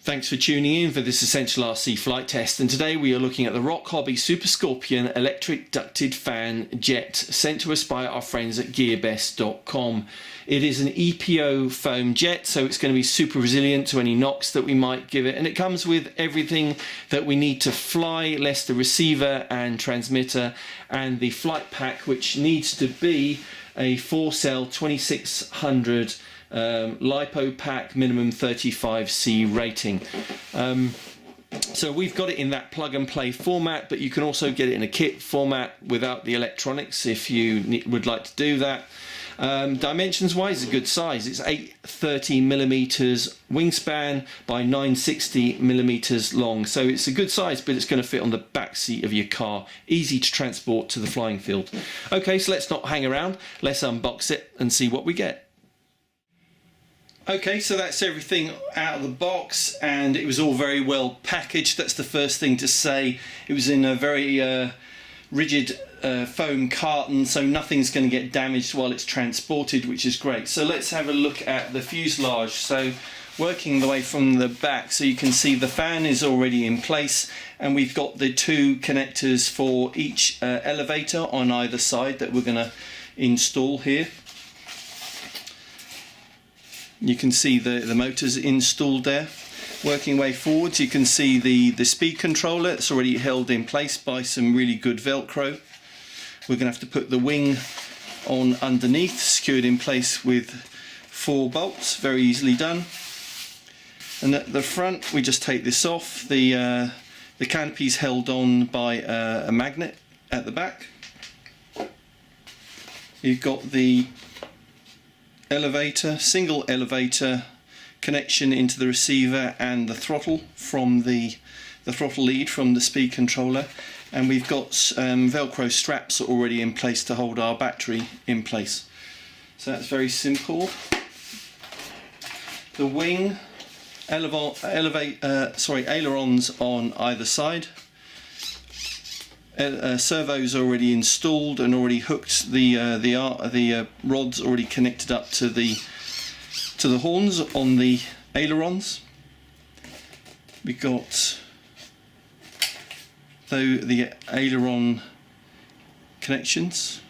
Thanks for tuning in for this Essential RC flight test, and today we are looking at the RocHobby Super Scorpion electric ducted fan jet sent to us by our friends at GearBest.com. It is an EPO foam jet, so it's going to be super resilient to any knocks that we might give it, and it comes with everything that we need to fly, less the receiver and transmitter and the flight pack, which needs to be a 4-cell 2600 LiPo pack, minimum 35C rating. So we've got it in that plug and play format, but you can also get it in a kit format without the electronics if you would like to do that. Dimensions wise, it's a good size. It's 830mm wingspan by 960mm long, so it's a good size, but it's going to fit on the back seat of your car, easy to transport to the flying field. Okay, so let's not hang around, let's unbox it and see what we get. Okay, so that's everything out of the box, and it was all very well packaged. That's the first thing to say. It was in a very rigid foam carton, so nothing's going to get damaged while it's transported, which is great. So let's have a look at the fuselage. So working the way from the back, so you can see the fan is already in place, and we've got the two connectors for each elevator on either side that we're going to install here. You can see the motors installed there. Working way forwards, you can see the speed controller. It's already held in place by some really good Velcro. We're going to have to put the wing on underneath, secured in place with 4 bolts, very easily done. And at the front, we just take this off. The canopy's held on by a magnet at the back. You've got the elevator, single elevator connection into the receiver and the throttle from the throttle lead from the speed controller, and we've got Velcro straps already in place to hold our battery in place. So that's very simple. The wing, ailerons on either side. Servos already installed and already hooked. The rods already connected up to the horns on the ailerons. We got the aileron connections,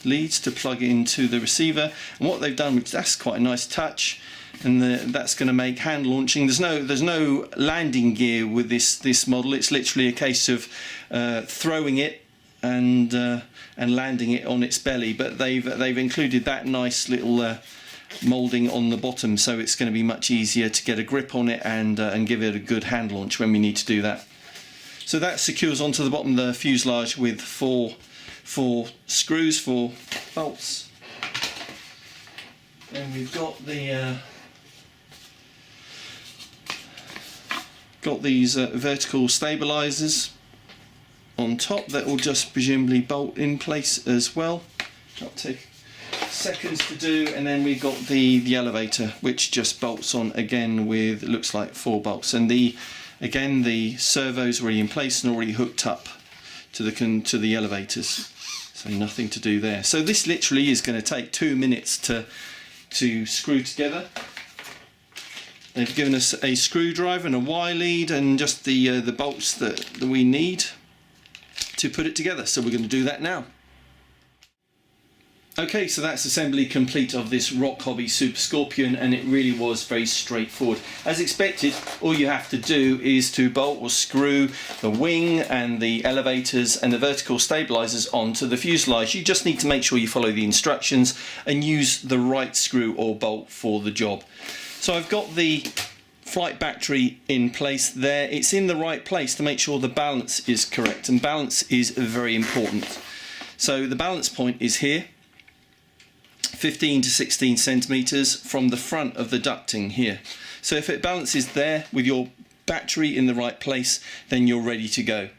leads to plug into the receiver, and what they've done, which that's quite a nice touch, and that's going to make hand launching. There's no landing gear with this model. It's literally a case of throwing it and landing it on its belly. But they've included that nice little moulding on the bottom, so it's going to be much easier to get a grip on it and give it a good hand launch when we need to do that. So that secures onto the bottom of the fuselage with four screws, 4 bolts. And we've got these vertical stabilizers on top that will just presumably bolt in place as well. That'll take seconds to do, and then we've got the elevator, which just bolts on again with, it looks like, 4 bolts, and again the servo's already in place and already hooked up to the elevators, so nothing to do there. So this literally is going to take 2 minutes to screw together. They've given us a screwdriver and a Y lead and just the bolts that we need to put it together. So we're going to do that now. Okay, so that's assembly complete of this RocHobby Super Scorpion, and it really was very straightforward. As expected, all you have to do is to bolt or screw the wing and the elevators and the vertical stabilizers onto the fuselage. You just need to make sure you follow the instructions and use the right screw or bolt for the job. So I've got the flight battery in place there. It's in the right place to make sure the balance is correct, and balance is very important. So the balance point is here, 15 to 16 centimeters from the front of the ducting here. So if it balances there with your battery in the right place, then you're ready to go.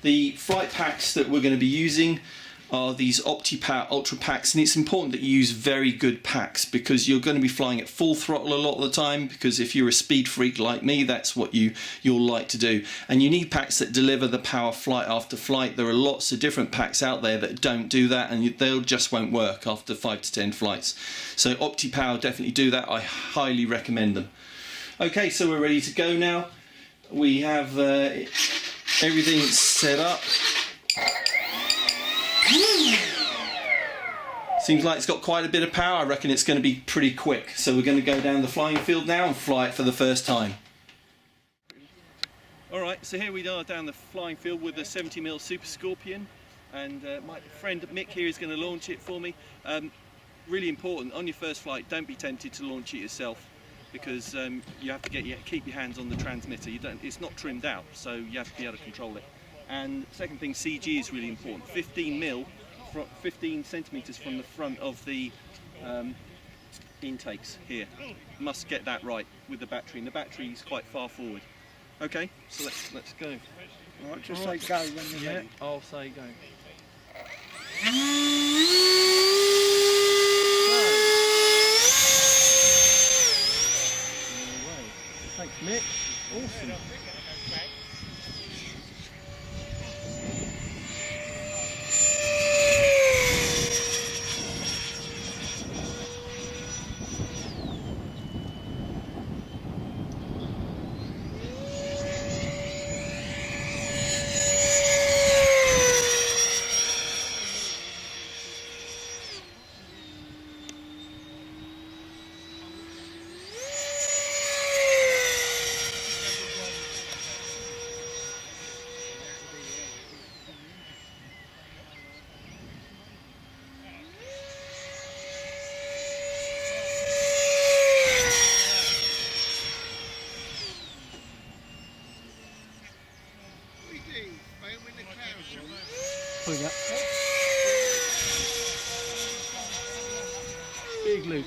The flight packs that we're going to be using are these OptiPower Ultra packs, and it's important that you use very good packs because you're going to be flying at full throttle a lot of the time, because if you're a speed freak like me, that's what you'll like to do, and you need packs that deliver the power flight after flight. There are lots of different packs out there that don't do that, and they just won't work after 5 to 10 flights. So OptiPower definitely do that. I highly recommend them. Okay, so we're ready to go now. We have everything set up. Seems like it's got quite a bit of power. I reckon it's going to be pretty quick. So we're going to go down the flying field now and fly it for the first time. Alright, so here we are down the flying field with the 70mm Super Scorpion, and my friend Mick here is going to launch it for me. Really important, on your first flight, don't be tempted to launch it yourself, because you have to keep your hands on the transmitter. It's not trimmed out, so you have to be able to control it. And second thing, CG is really important. 15 centimeters from the front of the intakes here. Must get that right with the battery, and the battery is quite far forward. Okay, so let's go. All right, just say go when you're ready. I'll say go. Thanks, Mick. Awesome. Pulling up. Big loop.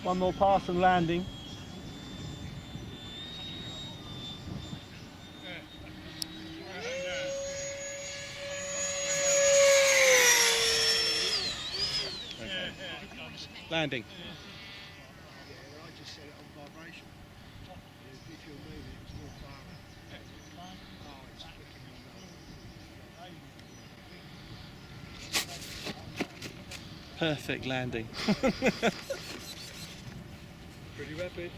One more pass and landing. Landing. Perfect landing. Pretty rapid.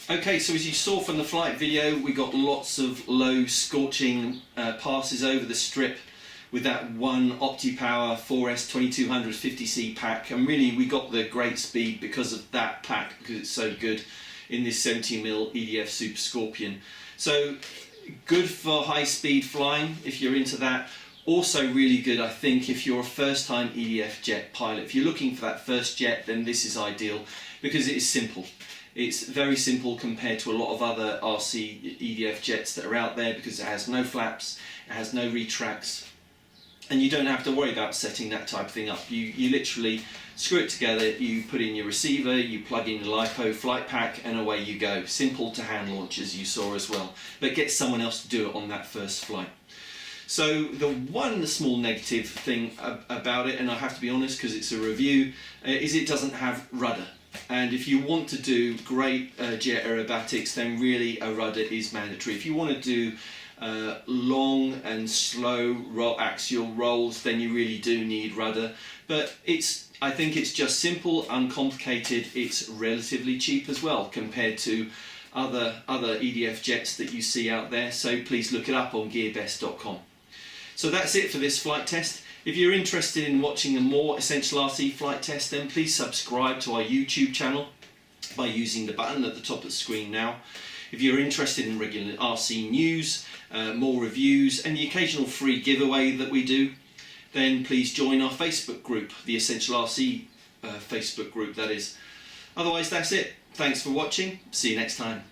Okay, so as you saw from the flight video, we got lots of low scorching passes over the strip with that one OptiPower 4S 2200 50C pack, and really we got the great speed because of that pack, because it's so good in this 70mm EDF Super Scorpion. So good for high speed flying if you're into that. Also really good, I think, if you're a first time EDF jet pilot. If you're looking for that first jet, then this is ideal because it is simple. It's very simple compared to a lot of other RC EDF jets that are out there, because it has no flaps, it has no retracts, and you don't have to worry about setting that type of thing up. You literally screw it together, you put in your receiver, you plug in the LiPo flight pack, and away you go. Simple to hand launch, as you saw as well, but get someone else to do it on that first flight. So the one small negative thing about it, and I have to be honest because it's a review, is it doesn't have rudder. And if you want to do great jet aerobatics, then really a rudder is mandatory. If you want to do long and slow axial rolls, then you really do need rudder. But I think it's just simple, uncomplicated. It's relatively cheap as well compared to other EDF jets that you see out there. So please look it up on GearBest.com. So that's it for this flight test. If you're interested in watching a more Essential RC flight test, then please subscribe to our YouTube channel by using the button at the top of the screen now. If you're interested in regular RC news, more reviews and the occasional free giveaway that we do, then please join our Facebook group, the Essential RC Facebook group that is. Otherwise, that's it. Thanks for watching. See you next time.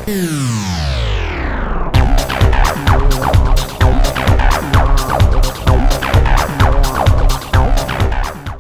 Yeah.